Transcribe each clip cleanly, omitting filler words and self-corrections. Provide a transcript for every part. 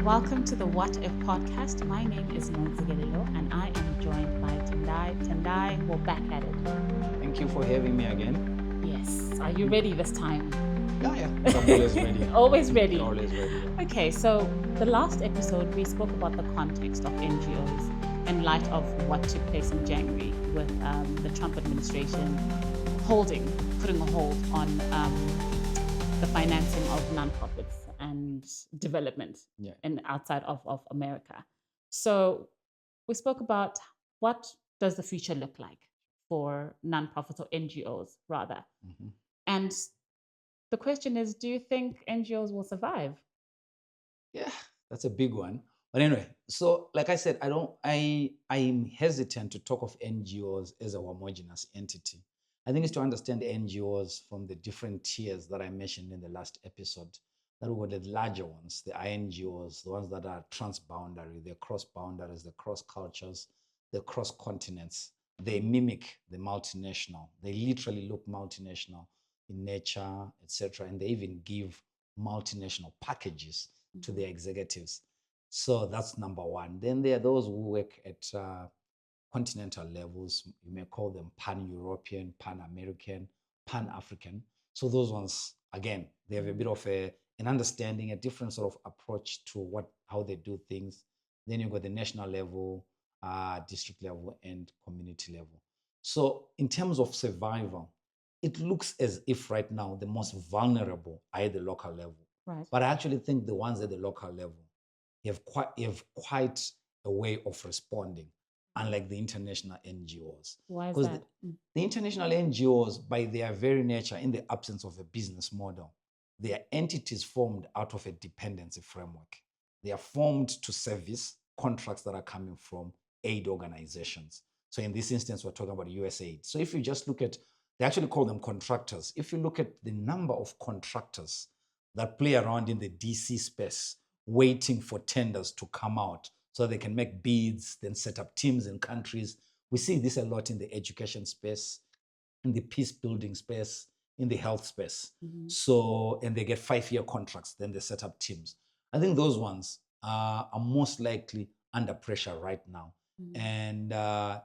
Welcome to the What If podcast. My name is Nonzigelilo and I am joined by Tendai. Tendai, we're back at it. Thank you for having me again. Yes. Are you ready this time? Yeah. I'm always ready. Always ready. Always ready. Okay, so the last episode we spoke about the context of NGOs in light of what took place in January with the Trump administration putting a hold on the financing of nonprofits and development and outside of America. So we spoke about what does the future look like for nonprofits or NGOs rather. Mm-hmm. And the question is, do you think NGOs will survive? Yeah, that's a big one. But anyway, so like I said, I'm hesitant to talk of NGOs as a homogeneous entity. I think it's to understand NGOs from the different tiers that I mentioned in the last episode. That were the larger ones, the INGOs, the ones that are transboundary, they're cross boundaries, they're cross cultures, they're cross continents. They mimic the multinational. They literally look multinational in nature, etc. And they even give multinational packages to their executives. So that's number one. Then there are those who work at continental levels. You may call them pan-European, pan-American, pan-African. So those ones, again, they have a bit of an understanding, a different sort of approach to how they do things. Then you've got the national level, district level, and community level. So in terms of survival, it looks as if right now the most vulnerable are at the local level. Right. But I actually think the ones at the local level have quite a way of responding, unlike the international NGOs. Why is that? The international NGOs, by their very nature, in the absence of a business model, they are entities formed out of a dependency framework. They are formed to service contracts that are coming from aid organizations. So in this instance, we're talking about USAID. So if you just look at, they actually call them contractors. If you look at the number of contractors that play around in the DC space, waiting for tenders to come out so they can make bids, then set up teams in countries. We see this a lot in the education space, in the peace building space, in the health space. Mm-hmm. So, and they get 5-year contracts, then they set up teams. I think those ones are most likely under pressure right now. Mm-hmm. And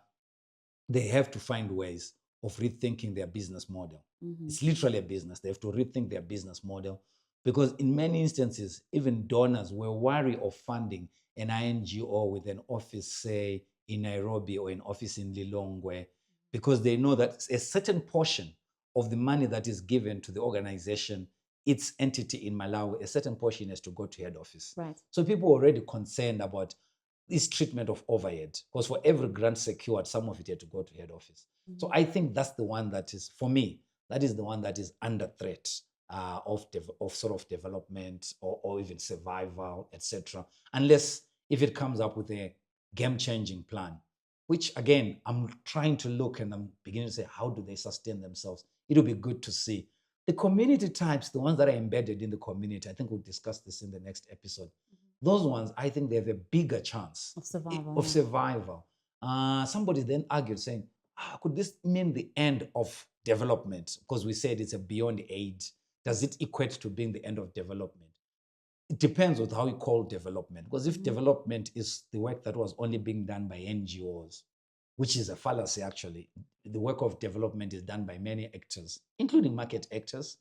they have to find ways of rethinking their business model. Mm-hmm. It's literally a business. They have to rethink their business model because in many instances, even donors were wary of funding an INGO with an office, say, in Nairobi or an office in Lilongwe, because they know that a certain portion of the money that is given to the organization, its entity in Malawi, a certain portion has to go to head office. Right. So people are already concerned about this treatment of overhead, because for every grant secured, some of it had to go to head office. Mm-hmm. So I think that's the one that is, for me, that is the one that is under threat of sort of development or even survival, etc. Unless if it comes up with a game-changing plan, which again, I'm trying to look and I'm beginning to say, how do they sustain themselves? It'll be good to see. The community types, the ones that are embedded in the community, I think we'll discuss this in the next episode. Those ones, I think they have a bigger chance of survival. Somebody then argued saying, could this mean the end of development? Because we said it's a beyond aid. Does it equate to being the end of development? It depends on how you call development. Because if development is the work that was only being done by NGOs, which is a fallacy actually, the work of development is done by many actors, including market actors,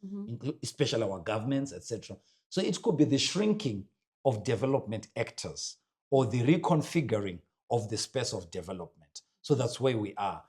especially our governments, etc. So it could be the shrinking of development actors or the reconfiguring of the space of development. So that's where we are.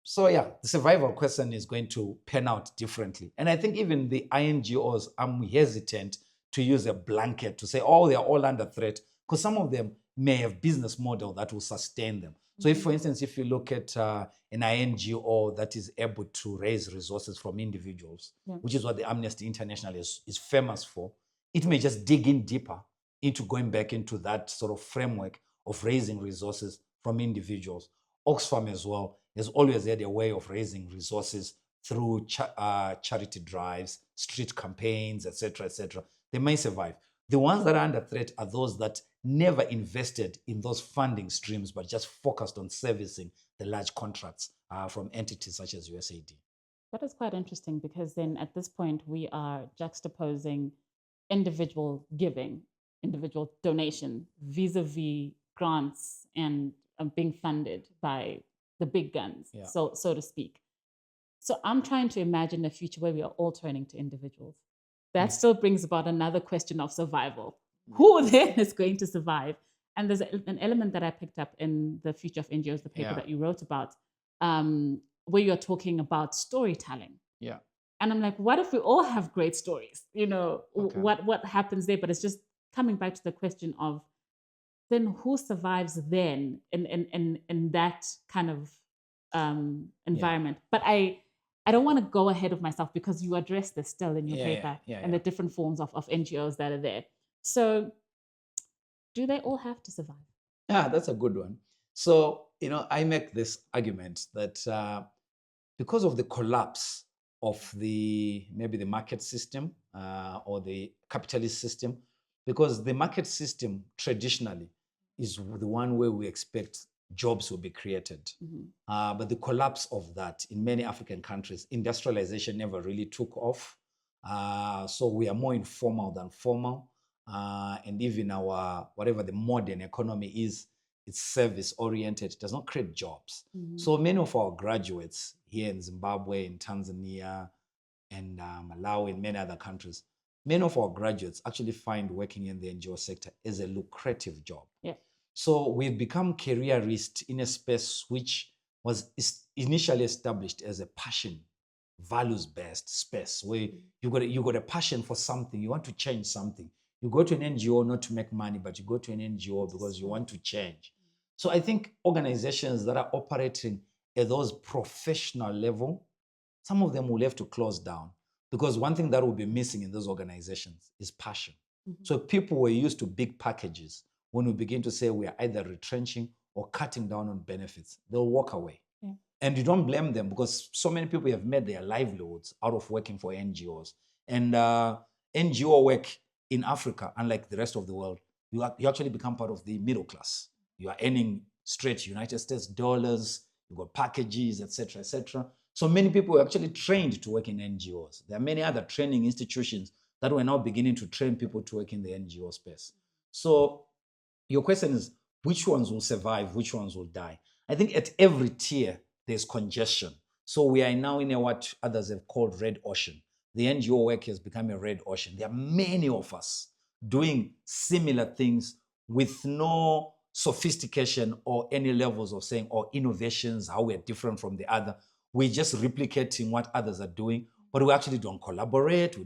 So yeah, the survival question is going to pan out differently. And I think even the INGOs, I'm hesitant to use a blanket to say, oh, they're all under threat, because some of them may have business model that will sustain them. So if, for instance, if you look at an INGO that is able to raise resources from individuals, which is what the Amnesty International is famous for, it may just dig in deeper into going back into that sort of framework of raising resources from individuals. Oxfam as well has always had a way of raising resources through charity drives, street campaigns, etc., etc. They may survive. The ones that are under threat are those that never invested in those funding streams, but just focused on servicing the large contracts from entities such as USAID. That is quite interesting because then at this point we are juxtaposing individual giving individual donation vis-a-vis grants and being funded by the big guns, Yeah. so to speak. So I'm trying to imagine a future where we are all turning to individuals. That still brings about another question of survival. Who then is going to survive? And there's an element that I picked up in the Future of NGOs, the paper Yeah. that you wrote about, where you're talking about storytelling. Yeah. And I'm like, what if we all have great stories? You know, Okay. what happens there? But it's just coming back to the question of then who survives then in that kind of environment? But I don't want to go ahead of myself because you address this still in your paper and the different forms of NGOs that are there. So do they all have to survive? Yeah, that's a good one. So, I make this argument that because of the collapse of maybe the market system or the capitalist system, because the market system traditionally is the one where we expect jobs will be created. But the collapse of that in many African countries, industrialization never really took off. So we are more informal than formal. And even our, whatever the modern economy is, it's service oriented, it does not create jobs. So many of our graduates here in Zimbabwe, in Tanzania, and Malawi, and many other countries, many of our graduates actually find working in the NGO sector as a lucrative job. Yeah. So we've become careerists in a space which was initially established as a passion, values-based space where you got a passion for something, you want to change something. You go to an NGO not to make money, but you go to an NGO because you want to change. So I think organizations that are operating at those professional level, some of them will have to close down because one thing that will be missing in those organizations is passion. So people were used to big packages. When we begin to say we are either retrenching or cutting down on benefits, they'll walk away. Yeah. And you don't blame them because so many people have made their livelihoods out of working for NGOs. And NGO work in Africa, unlike the rest of the world, you actually become part of the middle class. You are earning straight United States dollars, you've got packages, etc., etc. So many people were actually trained to work in NGOs. There are many other training institutions that were now beginning to train people to work in the NGO space. So your question is, which ones will survive, which ones will die? I think at every tier, there's congestion. So we are now in what others have called red ocean. The NGO work has become a red ocean. There are many of us doing similar things with no sophistication or any levels of saying, or innovations, how we're different from the other. We're just replicating what others are doing, but we actually don't collaborate.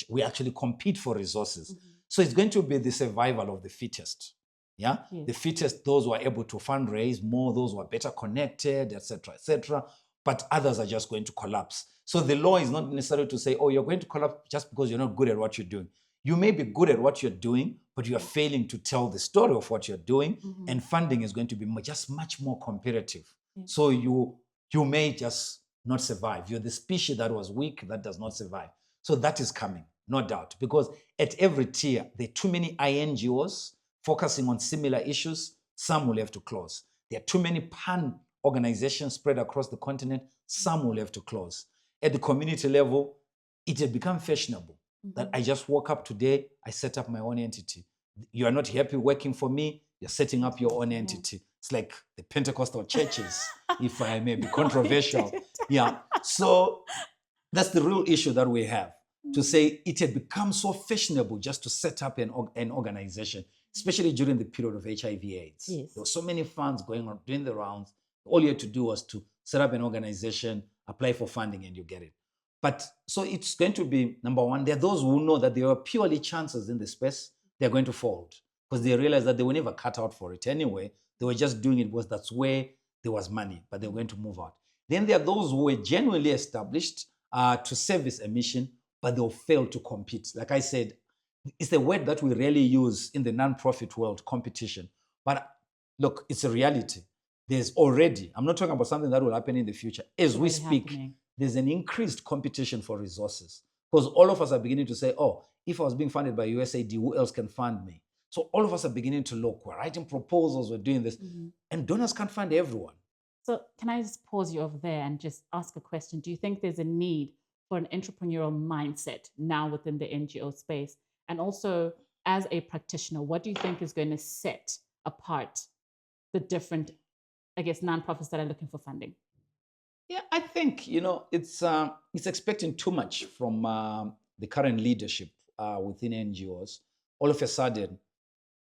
We actually compete for resources. So it's going to be the survival of the fittest. Yeah? The fittest, those who are able to fundraise more, those who are better connected, etc., etc. But others are just going to collapse. So the law is not necessarily to say, oh, you're going to collapse just because you're not good at what you're doing. You may be good at what you're doing, but you are failing to tell the story of what you're doing, and funding is going to be just much more competitive. So you may just not survive. You're the species that was weak, that does not survive. So that is coming, no doubt, because at every tier, there are too many INGOs focusing on similar issues. Some will have to close. There are too many pan organizations spread across the continent. Some will have to close. At the community level, it had become fashionable that I just woke up today, I set up my own entity. You are not happy working for me, you're setting up your own entity. It's like the Pentecostal churches, if I may be controversial. Yeah. So that's the real issue that we have, to say it had become so fashionable just to set up an organization, especially during the period of HIV/AIDS. There were so many funds going on, doing the rounds. All you had to do was to set up an organization, apply for funding, and you get it. But so it's going to be, number one, there are those who know that there are purely chances in the space, they're going to fold because they realize that they were never cut out for it anyway. They were just doing it because that's where there was money, but they were going to move out. Then there are those who were genuinely established to service a mission, but they'll fail to compete. Like I said, it's a word that we rarely use in the nonprofit world, competition. But look, it's a reality. There's already, I'm not talking about something that will happen in the future. As we speak, there's an increased competition for resources because all of us are beginning to say, oh, if I was being funded by USAID, who else can fund me? So all of us are beginning to look, we're writing proposals, we're doing this, and donors can't fund everyone. So can I just pause you over there and just ask a question? Do you think there's a need for an entrepreneurial mindset now within the NGO space? And also, as a practitioner, what do you think is going to set apart the different, I guess, nonprofits that are looking for funding? Yeah, I think it's expecting too much from the current leadership within NGOs. All of a sudden,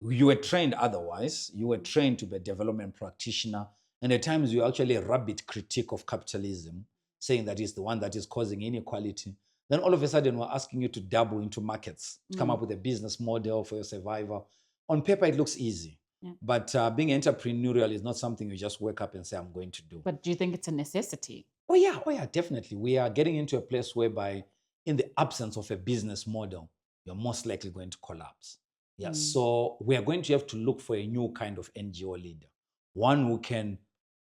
you were trained otherwise. You were trained to be a development practitioner, and at times you actually a rabid critique of capitalism, saying that it's the one that is causing inequality. Then all of a sudden, we're asking you to dabble into markets, to come up with a business model for your survival. On paper, it looks easy. Yeah. But being entrepreneurial is not something you just wake up and say, I'm going to do. But do you think it's a necessity? Oh yeah, definitely. We are getting into a place whereby, in the absence of a business model, you're most likely going to collapse. Yeah. So we are going to have to look for a new kind of NGO leader, one who can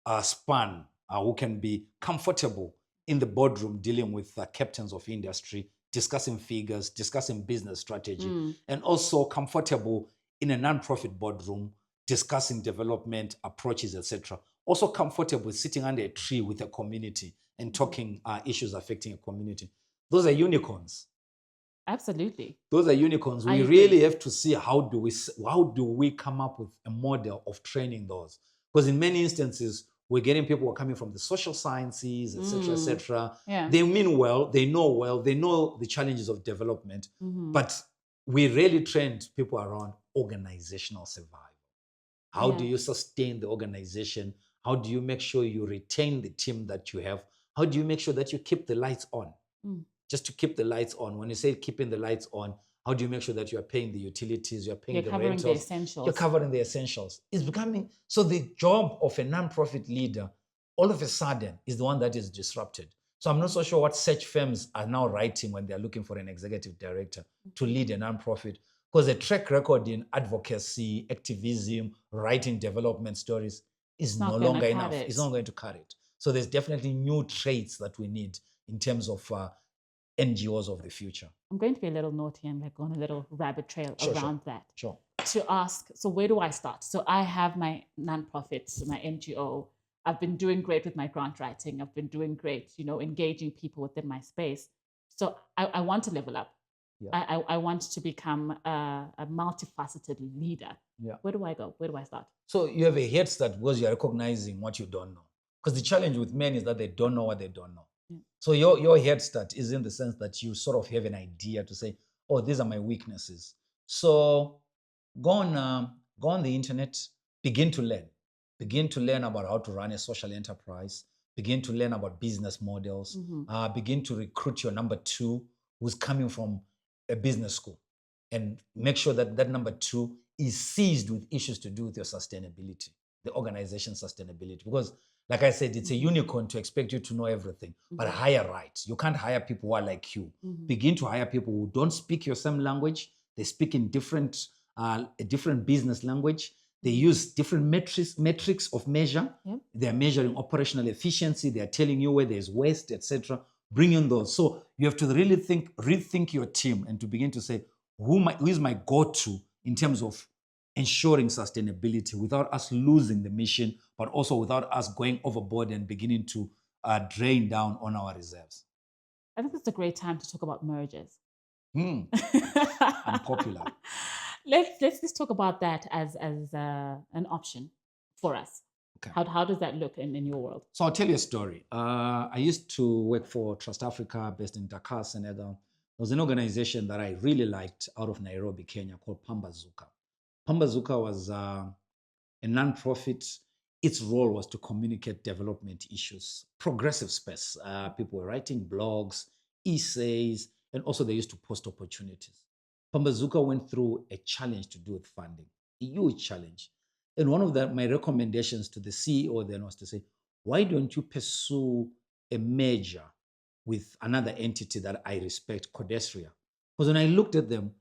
who can be comfortable in the boardroom dealing with captains of industry, discussing figures, discussing business strategy, and also comfortable in a non-profit boardroom, discussing development approaches, etc. Also comfortable sitting under a tree with a community and talking issues affecting a community. Those are unicorns. Absolutely. Those are unicorns. We really have to see how do we come up with a model of training those. Because in many instances, we're getting people who are coming from the social sciences, etc., etc. Yeah. They mean well, they know the challenges of development, but we really trained people around organizational survival. How do you sustain the organization? How do you make sure you retain the team that you have? How do you make sure that you keep the lights on? Just to keep the lights on. When you say keeping the lights on, how do you make sure that you are paying the utilities, you're paying the rentals? The essentials. You're covering the essentials. It's becoming, so the job of a nonprofit leader, all of a sudden, is the one that is disrupted. So I'm not so sure what search firms are now writing when they're looking for an executive director to lead a nonprofit, because a track record in advocacy, activism, writing development stories is no longer enough. It's not going to cut it. So there's definitely new traits that we need in terms of NGOs of the future. I'm going to be a little naughty and go on a little rabbit trail around that. Sure. To ask, so where do I start? So I have my nonprofits, my NGO. I've been doing great with my grant writing. I've been doing great, engaging people within my space. So I want to level up. Yeah. I want to become a multifaceted leader. Yeah. Where do I go? Where do I start? So you have a head start because you're recognizing what you don't know. Because the challenge with men is that they don't know what they don't know. Yeah. So your head start is in the sense that you sort of have an idea to say, oh, these are my weaknesses. So go on the internet, begin to learn. Begin to learn about how to run a social enterprise. Begin to learn about business models. Begin to recruit your number two who's coming from a business school, and make sure that that number two is seized with issues to do with your sustainability, the organization's sustainability. Because like I said, it's a unicorn to expect you to know everything, but hire right. You can't hire people who are like you. Begin to hire people who don't speak your same language. They speak in a different business language. They use different metrics of measure. Yep. They are measuring operational efficiency. They are telling you where there's waste, etc. Bring in those. So you have to really rethink your team and to begin to say, who is my go-to in terms of ensuring sustainability without us losing the mission, but also without us going overboard and beginning to drain down on our reserves. I think it's a great time to talk about mergers. Unpopular. Let's just talk about that as an option for us. Okay. How does that look in your world? So I'll tell you a story. I used to work for Trust Africa based in Dakar, Senegal. There was an organization that I really liked out of Nairobi, Kenya, called Pambazuka. Pambazuka was a non-profit. Its role was to communicate development issues, progressive space. People were writing blogs, essays, and also they used to post opportunities. Pambazuka went through a challenge to do with funding, a huge challenge. And one of my recommendations to the CEO then was to say, why don't you pursue a merger with another entity that I respect, Codesria? Because when I looked at them,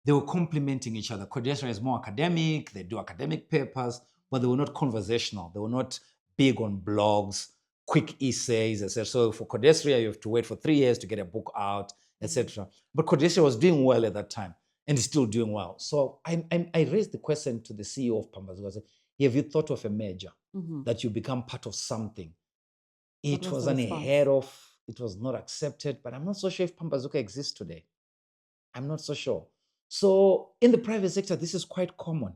they were complementing each other. Codesria is more academic, they do academic papers, but they were not conversational. They were not big on blogs, quick essays, etc. So for Codesria, you have to wait for 3 years to get a book out, etc. But Codesria was doing well at that time and is still doing well. So I raised the question to the CEO of Pambazuka. I said, have you thought of a merger that you become part of something? It was unheard of. It was not accepted, but I'm not so sure if Pambazuka exists today. I'm not so sure. So in the private sector, this is quite common.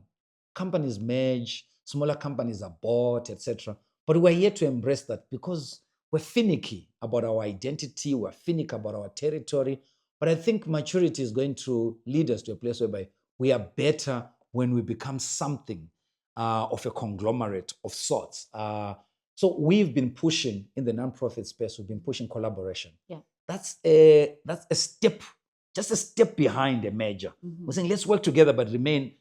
Companies merge, smaller companies are bought, etc. But we're here to embrace that because we're finicky about our identity, we're finicky about our territory. But I think maturity is going to lead us to a place whereby we are better when we become something of a conglomerate of sorts. So we've been pushing in the nonprofit space, we've been pushing collaboration. Yeah. That's a step, just a step behind a merger. We're saying let's work together but remain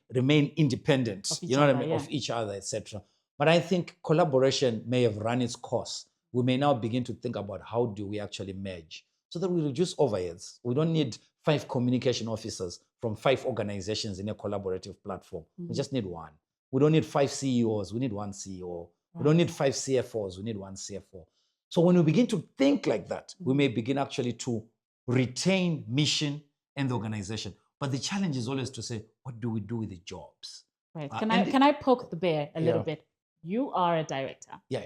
independent, Of each you know what I other, mean, yeah. of each other, etc. But I think collaboration may have run its course. We may now begin to think about how do we actually merge so that we reduce overheads. We don't need 5 communication officers from 5 organizations in a collaborative platform. We just need one. We don't need 5 CEOs. We need one CEO. We don't need 5 CFOs. We need one CFO. So when we begin to think like that, we may begin actually to retain mission and the organization. But the challenge is always to say, what do we do with the jobs? Right. Can I poke the bear a little Yeah. bit? You are a director Yeah.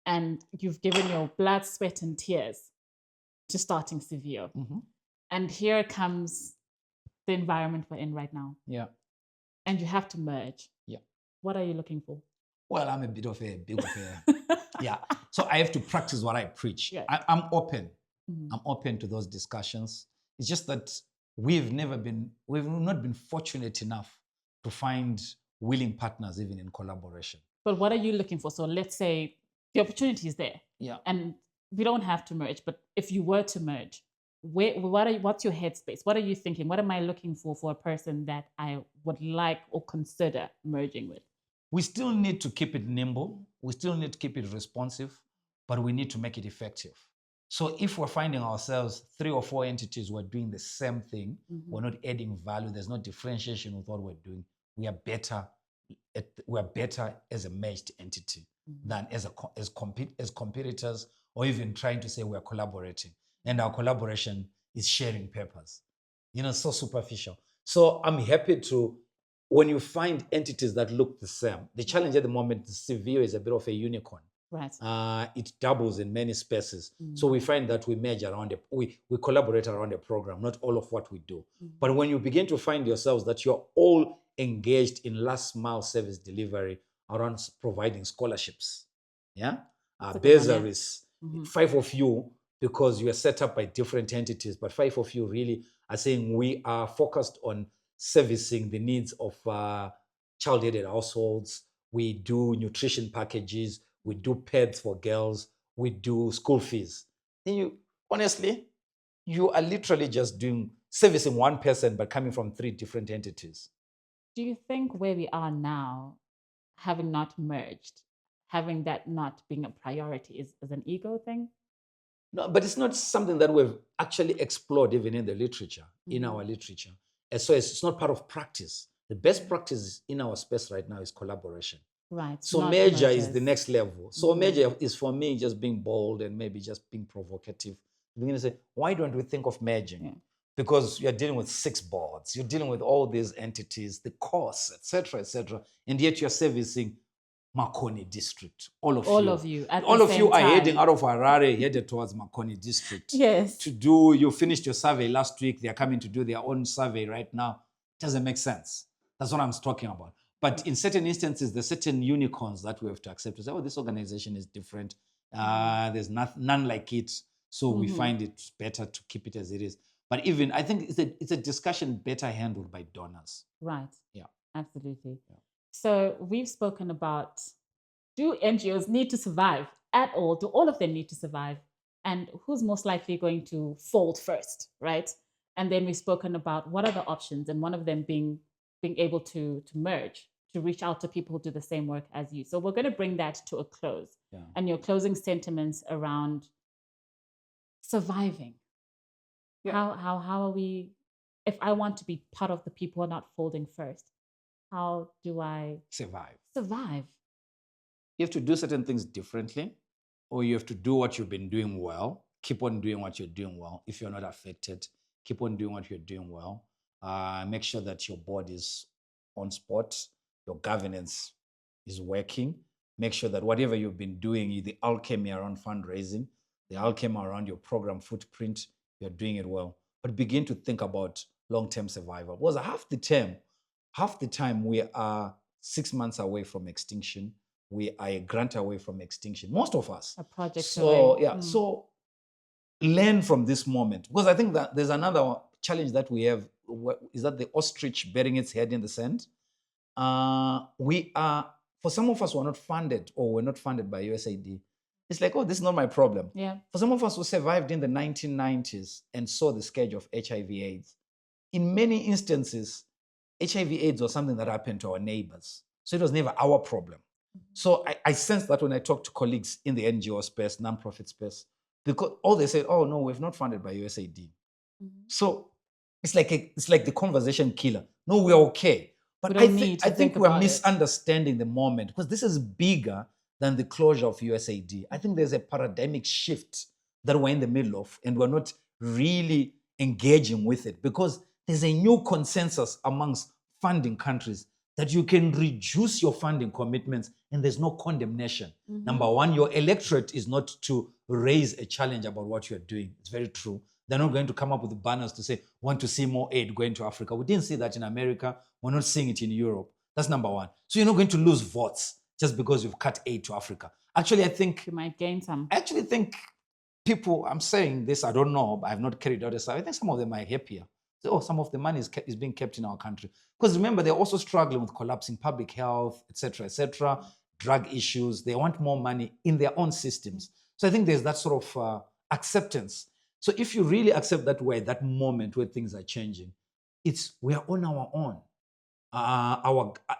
and you've given your blood, sweat, and tears to starting Civio. And here comes the environment we're in right now. Yeah. And you have to merge. Yeah. What are you looking for? Well, I'm a bit of a yeah. So I have to practice what I preach. Yeah. I'm open. I'm open to those discussions. It's just that we've not been fortunate enough to find willing partners even in collaboration. But what are you looking for? So let's say the opportunity is there. Yeah. And we don't have to merge, but if you were to merge, what's your headspace? What are you thinking? What am I looking for a person that I would like or consider merging with? We still need to keep it nimble. We still need to keep it responsive, but we need to make it effective. So if we're finding ourselves 3 or 4 entities who are doing the same thing, we're not adding value, there's no differentiation with what we're doing, we are better as a merged entity than as competitors, or even trying to say we're collaborating. And our collaboration is sharing papers. So superficial. So I'm happy to, when you find entities that look the same, the challenge at the moment, the Civio is a bit of a unicorn. Right. It doubles in many spaces. So we find that we merge around we collaborate around a program, not all of what we do. But when you begin to find yourselves that you're all engaged in last mile service delivery around providing scholarships, bursaries, 5 of you, because you are set up by different entities, but 5 of you really are saying we are focused on servicing the needs of child-aided households. We do nutrition packages. We do pads for girls. We do school fees. Then honestly, you are literally just servicing one person, but coming from 3 different entities. Do you think where we are now, having not merged, having that not being a priority is an ego thing? No, but it's not something that we've actually explored even in the literature, in our literature. And so it's not part of practice. The best practice in our space right now is collaboration. Right. So merger is the next level. So merger is for me just being bold and maybe just being provocative. You're going to say, why don't we think of merging? Yeah. Because you're dealing with 6 boards, you're dealing with all these entities, the costs, etc., and yet you're servicing Makoni district. All of you are heading out of Harare, headed towards Makoni district. Yes. You finished your survey last week. They're coming to do their own survey right now. It doesn't make sense. That's what I'm talking about. But in certain instances, there's certain unicorns that we have to accept. To say, this organization is different. There's none like it. So we find it better to keep it as it is. But even, I think it's a discussion better handled by donors. Right. Yeah. Absolutely. Yeah. So we've spoken about, do NGOs need to survive at all? Do all of them need to survive? And who's most likely going to fold first, right? And then we've spoken about what are the options, and one of them being able to merge, to reach out to people who do the same work as you. So we're going to bring that to a close. Yeah. And your closing sentiments around surviving. Yeah. How are we, if I want to be part of the people who are not folding first, how do I survive? You have to do certain things differently, or you have to do what you've been doing well. Keep on doing what you're doing well. If you're not affected, keep on doing what you're doing well. Make sure that your board is on spot, your governance is working. Make sure that whatever you've been doing, the alchemy around fundraising, the alchemy around your program footprint, you're doing it well. But begin to think about long-term survival. Because half the time we are 6 months away from extinction. We are a grant away from extinction. Most of us. A project So away. yeah, so learn from this moment, because I think that there's another challenge that we have, is that the ostrich burying its head in the sand. We are, for some of us who are not funded, or we're not funded by USAID, it's like, oh, this is not my problem. Yeah. For some of us who survived in the 1990s and saw the scourge of HIV/AIDS, in many instances, HIV/AIDS was something that happened to our neighbors. So it was never our problem. So I sense that when I talk to colleagues in the NGO space, nonprofit space, because all they said, oh no, we're not funded by USAID. So it's like the conversation killer. No, we're okay. But I think we're misunderstanding the moment, because this is bigger than the closure of USAID. I think there's a paradigmic shift that we're in the middle of, and we're not really engaging with it, because there's a new consensus amongst funding countries that you can reduce your funding commitments and there's no condemnation. Number one, your electorate is not to raise a challenge about what you're doing. It's very true. They're not going to come up with banners to say, want to see more aid going to Africa. We didn't see that in America. We're not seeing it in Europe. That's number one. So you're not going to lose votes just because you've cut aid to Africa. Actually, I think you might gain some. I actually think people, I'm saying this, I don't know, but I've not carried out a survey. I think some of them are happier. So, oh, some of the money is being kept in our country. Because remember, they're also struggling with collapsing public health, etc., drug issues. They want more money in their own systems. So I think there's that sort of acceptance. So if you really accept that we're at that moment where things are changing, we are on our own.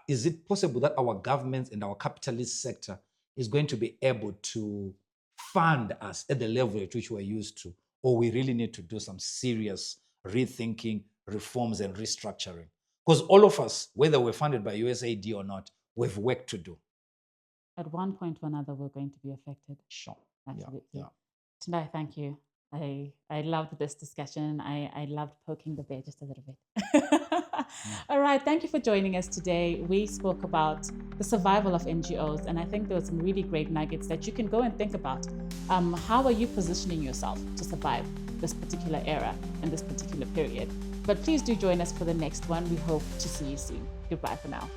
Is it possible that our governments and our capitalist sector is going to be able to fund us at the level at which we're used to? Or we really need to do some serious rethinking, reforms, and restructuring? Because all of us, whether we're funded by USAID or not, we have work to do. At one point or another, we're going to be affected. Sure. Absolutely. Yeah. Tendai, thank you. I loved this discussion. I loved poking the bear just a little bit. All right, thank you for joining us today. We spoke about the survival of NGOs, and I think there were some really great nuggets that you can go and think about. How are you positioning yourself to survive this particular era and this particular period? But please do join us for the next one. We hope to see you soon. Goodbye for now.